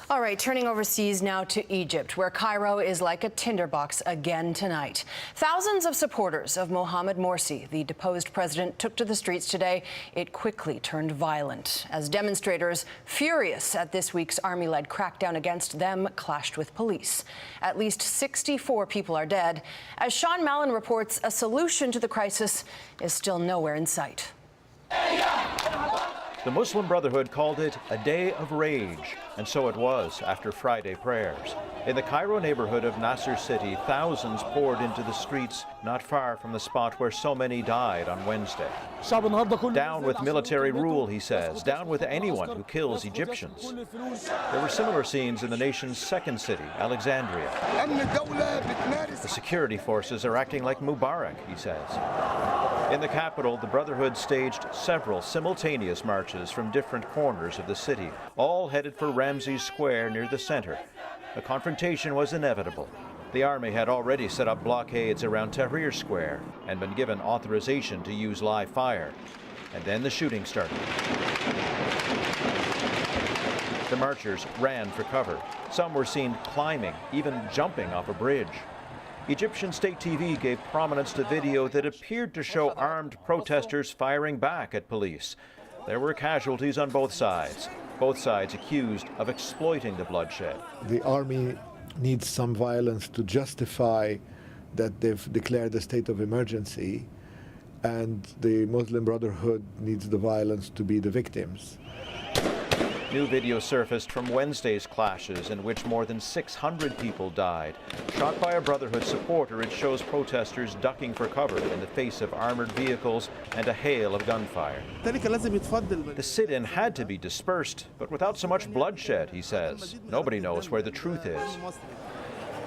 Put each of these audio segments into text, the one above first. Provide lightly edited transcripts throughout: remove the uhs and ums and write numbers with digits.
All right, turning overseas now to Egypt, where Cairo is like a tinderbox again tonight. Thousands of supporters of Mohamed Morsi, the deposed president, took to the streets today. It quickly turned violent as demonstrators, furious at this week's army-led crackdown against them, clashed with police. At least 64 people are dead. As Sean Mallon reports, a solution to the crisis is still nowhere in sight. The Muslim Brotherhood called it a day of rage, and so it was after Friday prayers. In the Cairo neighborhood of Nasser City, thousands poured into the streets not far from the spot where so many died on Wednesday. Down with military rule, he says, down with anyone who kills Egyptians. There were similar scenes in the nation's second city, Alexandria. The security forces are acting like Mubarak, he says. In the capital, the Brotherhood staged several simultaneous marches from different corners of the city, all headed for Ramses Square near the center. A confrontation was inevitable. The army had already set up blockades around Tahrir Square and been given authorization to use live fire. And then the shooting started. The marchers ran for cover. Some were seen climbing, even jumping off a bridge. Egyptian state TV gave prominence to video that appeared to show armed protesters firing back at police. There were casualties on both sides accused of exploiting the bloodshed. The army needs some violence to justify that they've declared a state of emergency, and the Muslim Brotherhood needs the violence to be the victims. New video surfaced from Wednesday's clashes in which more than 600 people died. Shot by a Brotherhood supporter, it shows protesters ducking for cover in the face of armored vehicles and a hail of gunfire. The sit-in had to be dispersed, but without so much bloodshed, he says. Nobody knows where the truth is.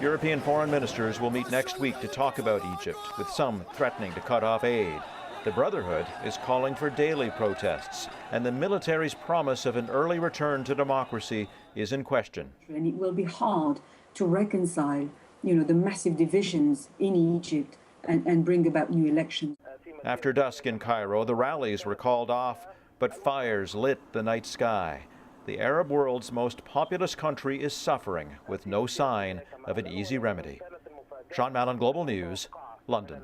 European foreign ministers will meet next week to talk about Egypt, with some threatening to cut off aid. The Brotherhood is calling for daily protests, and the military's promise of an early return to democracy is in question. And it will be hard to reconcile, the massive divisions in Egypt and bring about new elections. After dusk in Cairo, the rallies were called off, but fires lit the night sky. The Arab world's most populous country is suffering with no sign of an easy remedy. Sean Mallon, Global News, London.